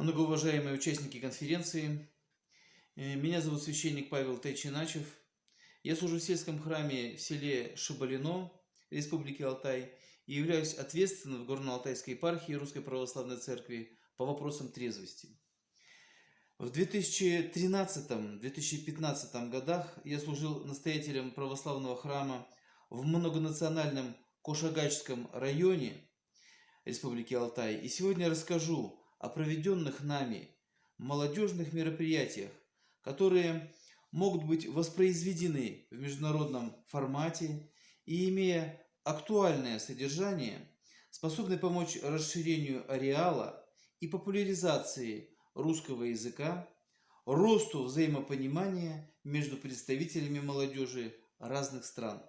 Многоуважаемые участники конференции, меня зовут священник Павел Тайчиначев. Я служу в сельском храме в селе Шабалино, Республики Алтай, и являюсь ответственным в Горно-Алтайской епархии Русской Православной Церкви по вопросам трезвости. В 2013-2015 годах я служил настоятелем православного храма в многонациональном Кошагачском районе Республики Алтай. И сегодня я расскажу о проведенных нами молодежных мероприятиях, которые могут быть воспроизведены в международном формате и, имея актуальное содержание, способны помочь расширению ареала и популяризации русского языка, росту взаимопонимания между представителями молодежи разных стран.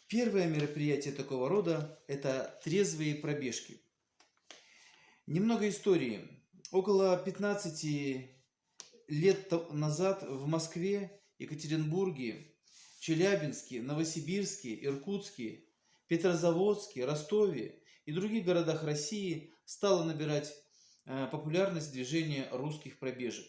Первое мероприятие такого рода – это трезвые пробежки. Немного истории. Около 15 лет назад в Москве, Екатеринбурге, Челябинске, Новосибирске, Иркутске, Петрозаводске, Ростове и других городах России стало набирать популярность движение русских пробежек.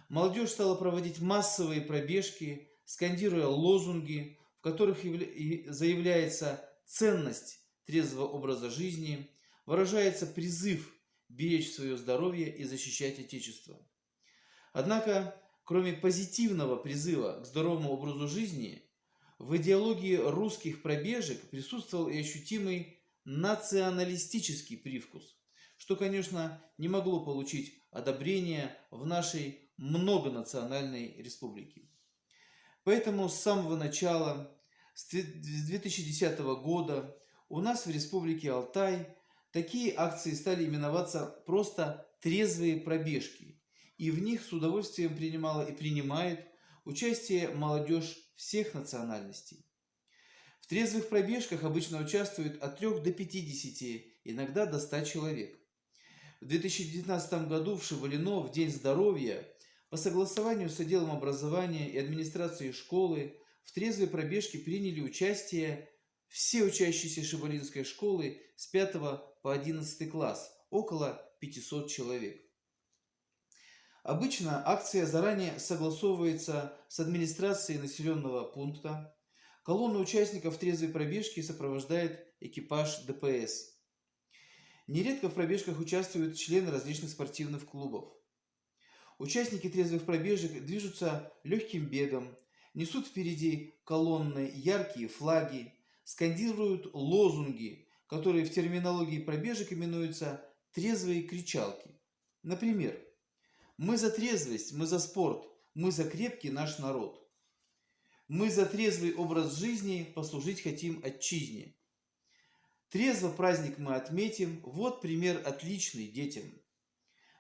Молодежь стала проводить массовые пробежки, скандируя лозунги, в которых заявляется ценность трезвого образа жизни, выражается призыв беречь свое здоровье и защищать Отечество. Однако, кроме позитивного призыва к здоровому образу жизни, в идеологии русских пробежек присутствовал и ощутимый националистический привкус, что, конечно, не могло получить одобрения в нашей многонациональной республике. Поэтому с самого начала, с 2010 года, у нас в Республике Алтай такие акции стали именоваться просто «трезвые пробежки», и в них с удовольствием принимала и принимает участие молодежь всех национальностей. В трезвых пробежках обычно участвуют от 3 до 50, иногда до 100 человек. В 2019 году в Шабалино в День здоровья по согласованию с отделом образования и администрацией школы в трезвой пробежке приняли участие все учащиеся Шабалинской школы с 5 по 11 класс, около 500 человек. Обычно акция заранее согласовывается с администрацией населенного пункта. Колонну участников трезвой пробежки сопровождает экипаж ДПС. Нередко в пробежках участвуют члены различных спортивных клубов. Участники трезвых пробежек движутся легким бегом, несут впереди колонны яркие флаги, скандируют лозунги, которые в терминологии пробежек именуются трезвые кричалки. Например, «Мы за трезвость, мы за спорт, мы за крепкий наш народ». «Мы за трезвый образ жизни, послужить хотим отчизне». «Трезво праздник мы отметим, вот пример отличный детям».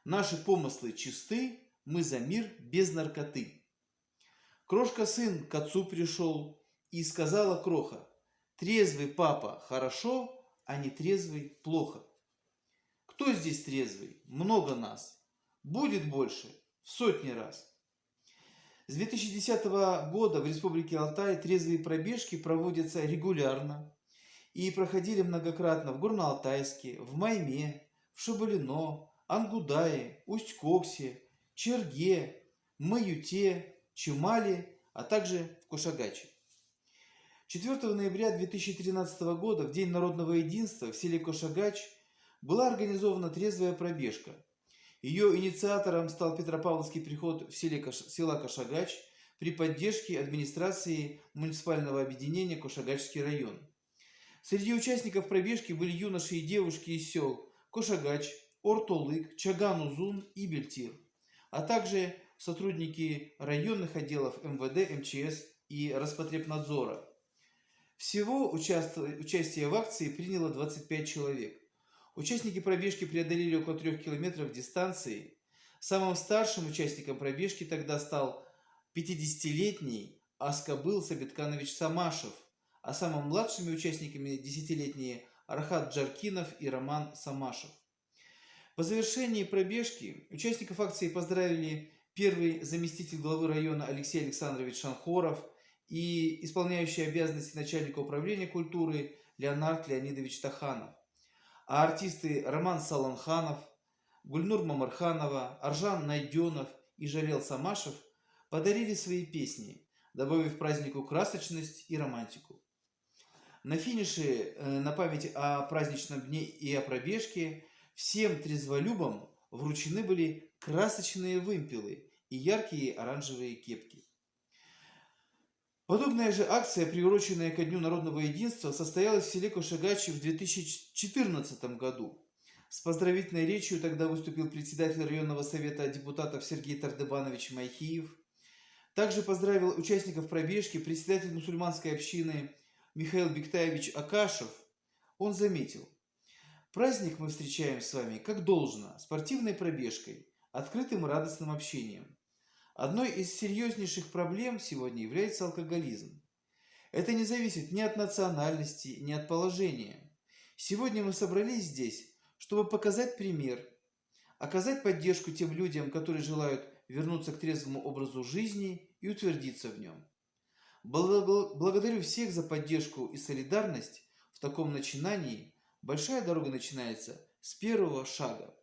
«Наши помыслы чисты, мы за мир без наркоты». Крошка-сын к отцу пришел, и сказала кроха: «Трезвый папа хорошо, а не трезвый плохо». Кто здесь трезвый? Много нас. Будет больше в сотни раз. С 2010 года в Республике Алтай трезвые пробежки проводятся регулярно и проходили многократно в Горно-Алтайске, в Майме, в Шабалино, Ангудае, Усть-Коксе, Черге, Маюте, Чемале, а также в Кошагаче. 4 ноября 2013 года, в День народного единства, в селе Кошагач была организована трезвая пробежка. Ее инициатором стал Петропавловский приход в села Кошагач при поддержке администрации муниципального объединения Кошагачский район. Среди участников пробежки были юноши и девушки из сел Кошагач, Ортолык, Чаган-Узун и Бельтир, а также сотрудники районных отделов МВД, МЧС и Роспотребнадзора. Всего участие в акции приняло 25 человек. Участники пробежки преодолели около 3 километров дистанции. Самым старшим участником пробежки тогда стал 50-летний Аскабыл Сабитканович Самашев, а самыми младшими участниками 10-летние Архат Джаркинов и Роман Самашев. По завершении пробежки участников акции поздравили первый заместитель главы района Алексей Александрович Шанхоров и исполняющий обязанности начальника управления культуры Леонард Леонидович Таханов. А артисты Роман Саланханов, Гульнур Мамарханова, Аржан Найденов и Жалел Самашев подарили свои песни, добавив празднику красочность и романтику. На финише, на память о праздничном дне и о пробежке, всем трезволюбам вручены были красочные вымпелы и яркие оранжевые кепки. Подобная же акция, приуроченная ко Дню народного единства, состоялась в селе Кошагач в 2014 году. С поздравительной речью тогда выступил председатель районного совета депутатов Сергей Тардебанович Майхиев. Также поздравил участников пробежки председатель мусульманской общины Михаил Бектаевич Акашев. Он заметил: праздник мы встречаем с вами как должно, спортивной пробежкой, открытым и радостным общением. Одной из серьезнейших проблем сегодня является алкоголизм. Это не зависит ни от национальности, ни от положения. Сегодня мы собрались здесь, чтобы показать пример, оказать поддержку тем людям, которые желают вернуться к трезвому образу жизни и утвердиться в нем. Благодарю всех за поддержку и солидарность в таком начинании. Большая дорога начинается с первого шага.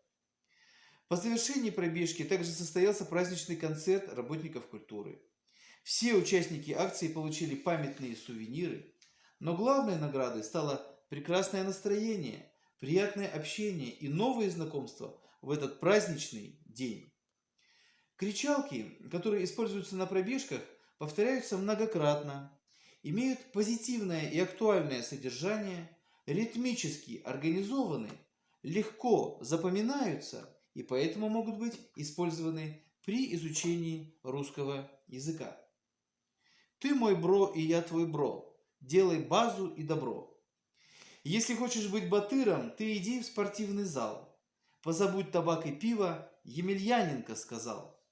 По завершении пробежки также состоялся праздничный концерт работников культуры. Все участники акции получили памятные сувениры, но главной наградой стало прекрасное настроение, приятное общение и новые знакомства в этот праздничный день. Кричалки, которые используются на пробежках, повторяются многократно, имеют позитивное и актуальное содержание, ритмически организованы, легко запоминаются и поэтому могут быть использованы при изучении русского языка. Ты мой бро, и я твой бро. Делай базу и добро. Если хочешь быть батыром, ты иди в спортивный зал. Позабудь табак и пиво, Емельяненко сказал.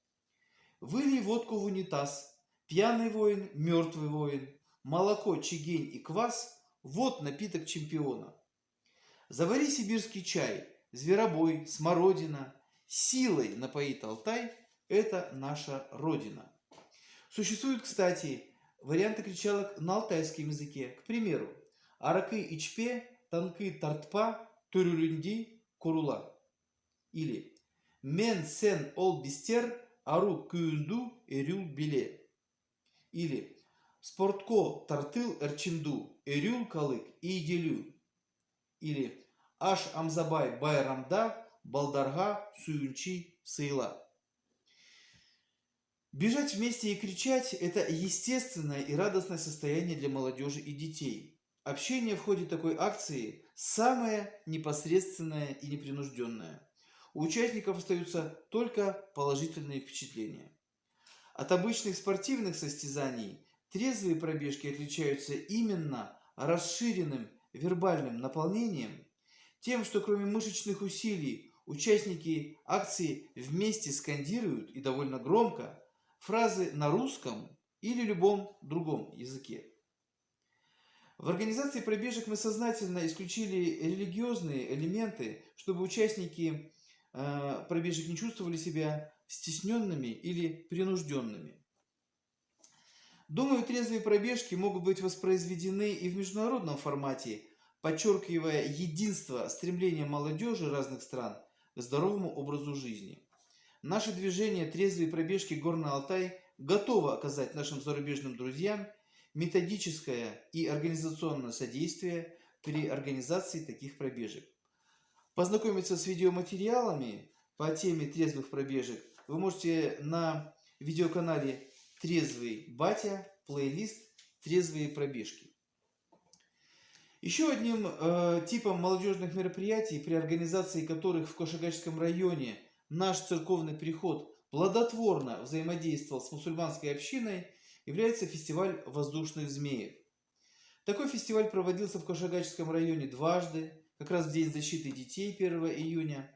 Вылей водку в унитаз, пьяный воин, мертвый воин, молоко, чигень и квас – вот напиток чемпиона. Завари сибирский чай, зверобой, смородина, силой напоит Алтай – это наша родина. Существуют, кстати, варианты кричалок на алтайском языке. К примеру, аракы ичпе, танкы тартпа, турюлюнди, курула. Или мен сен ол бистер, ару кюнду эрюл биле. Или спортко тартыл эрчимду, эрюл калык и иделю. Или аш амзабай байрамда, балдарга суюнчи сыйла. Бежать вместе и кричать – это естественное и радостное состояние для молодежи и детей. Общение в ходе такой акции самое непосредственное и непринужденное. У участников остаются только положительные впечатления. От обычных спортивных состязаний трезвые пробежки отличаются именно расширенным вербальным наполнением, тем, что кроме мышечных усилий участники акции вместе скандируют и довольно громко фразы на русском или любом другом языке. В организации пробежек мы сознательно исключили религиозные элементы, чтобы участники пробежек не чувствовали себя стесненными или принужденными. Думаю, трезвые пробежки могут быть воспроизведены и в международном формате, подчеркивая единство стремления молодежи разных стран к здоровому образу жизни. Наше движение «Трезвые пробежки Горный Алтай» готово оказать нашим зарубежным друзьям методическое и организационное содействие при организации таких пробежек. Познакомиться с видеоматериалами по теме трезвых пробежек вы можете на видеоканале «Трезвый батя», плейлист «Трезвые пробежки». Еще одним типом молодежных мероприятий, при организации которых в Кошагачском районе наш церковный приход плодотворно взаимодействовал с мусульманской общиной, является фестиваль воздушных змеев. Такой фестиваль проводился в Кошагачском районе дважды, как раз в День защиты детей 1 июня,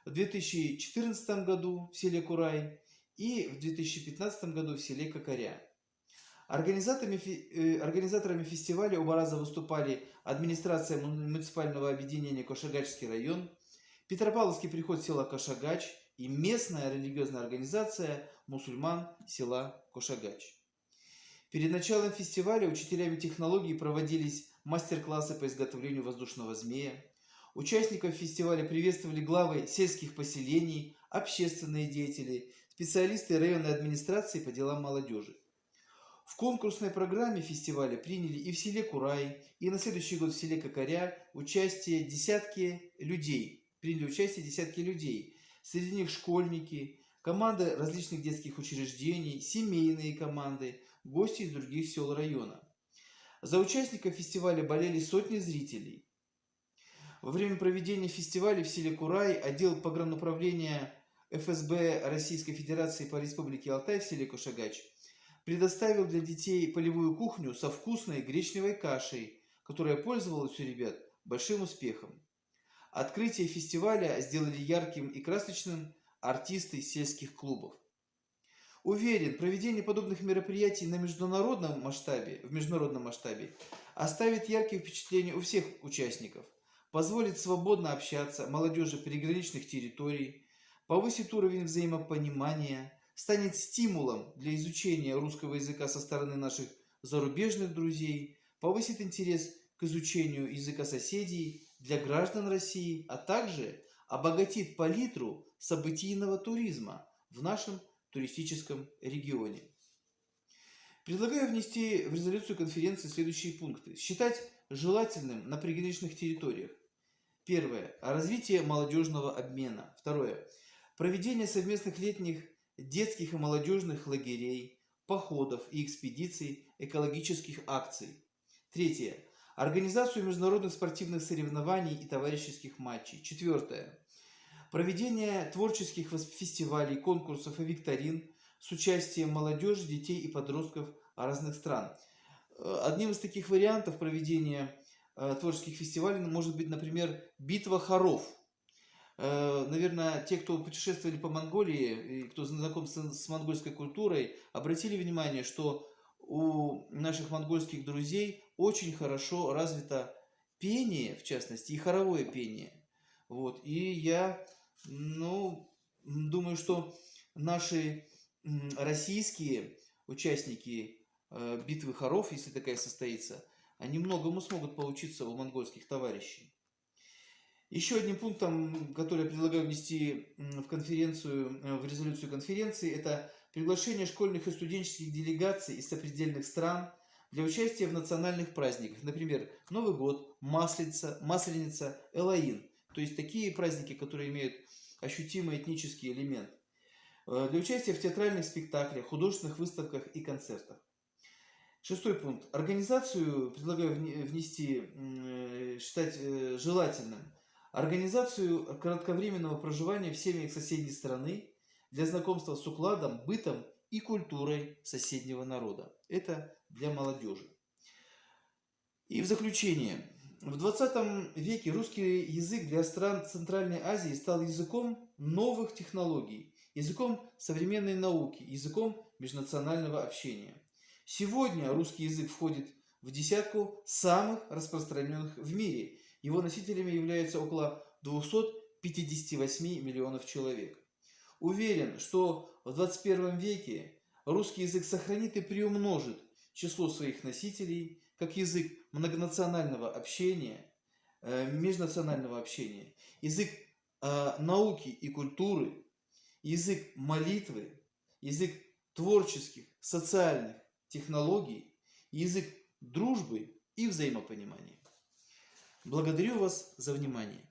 в 2014 году в селе Курай и в 2015 году в селе Кокоря. Организаторами фестиваля оба раза выступали администрация муниципального объединения Кошагачский район, Петропавловский приход села Кошагач и местная религиозная организация мусульман села Кошагач. Перед началом фестиваля учителями технологий проводились мастер-классы по изготовлению воздушного змея. Участников фестиваля приветствовали главы сельских поселений, общественные деятели, специалисты районной администрации по делам молодежи. В конкурсной программе фестиваля приняли и в селе Курай, и на следующий год в селе Кокоря десятки людей. Среди них школьники, команды различных детских учреждений, семейные команды, гости из других сел района. За участников фестиваля болели сотни зрителей. Во время проведения фестиваля в селе Курай отдел погрануправления ФСБ Российской Федерации по Республике Алтай в селе Кошагач предоставил для детей полевую кухню со вкусной гречневой кашей, которая пользовалась у ребят большим успехом. Открытие фестиваля сделали ярким и красочным артисты сельских клубов. Уверен, проведение подобных мероприятий в международном масштабе оставит яркие впечатления у всех участников, позволит свободно общаться молодежи приграничных территорий, повысит уровень взаимопонимания, станет стимулом для изучения русского языка со стороны наших зарубежных друзей, повысит интерес к изучению языка соседей для граждан России, а также обогатит палитру событийного туризма в нашем туристическом регионе. Предлагаю внести в резолюцию конференции следующие пункты. Считать желательным на приграничных территориях. Первое. Развитие молодежного обмена. Второе. Проведение совместных летних детских и молодежных лагерей, походов и экспедиций, экологических акций. Третье. Организацию международных спортивных соревнований и товарищеских матчей. Четвертое. Проведение творческих фестивалей, конкурсов и викторин с участием молодежи, детей и подростков разных стран. Одним из таких вариантов проведения творческих фестивалей может быть, например, «Битва хоров». Наверное, те, кто путешествовали по Монголии и кто знаком с монгольской культурой, обратили внимание, что у наших монгольских друзей очень хорошо развито пение, в частности, и хоровое пение. Вот. И я думаю, что наши российские участники битвы хоров, если такая состоится, они многому смогут поучиться у монгольских товарищей. Еще одним пунктом, который я предлагаю внести в резолюцию конференции, это приглашение школьных и студенческих делегаций из сопредельных стран для участия в национальных праздниках. Например, Новый год, Масленица, Элоин. То есть такие праздники, которые имеют ощутимый этнический элемент. Для участия в театральных спектаклях, художественных выставках и концертах. Шестой пункт. Организацию предлагаю считать желательным. Организацию кратковременного проживания в семьях соседней страны для знакомства с укладом, бытом и культурой соседнего народа. Это для молодежи. И в заключение. В 20 веке русский язык для стран Центральной Азии стал языком новых технологий, языком современной науки, языком межнационального общения. Сегодня русский язык входит в десятку самых распространенных в мире. Его носителями являются около 258 миллионов человек. Уверен, что в 21 веке русский язык сохранит и приумножит число своих носителей как язык многонационального общения, межнационального общения, язык науки и культуры, язык молитвы, язык творческих, социальных технологий, язык дружбы и взаимопонимания. Благодарю вас за внимание.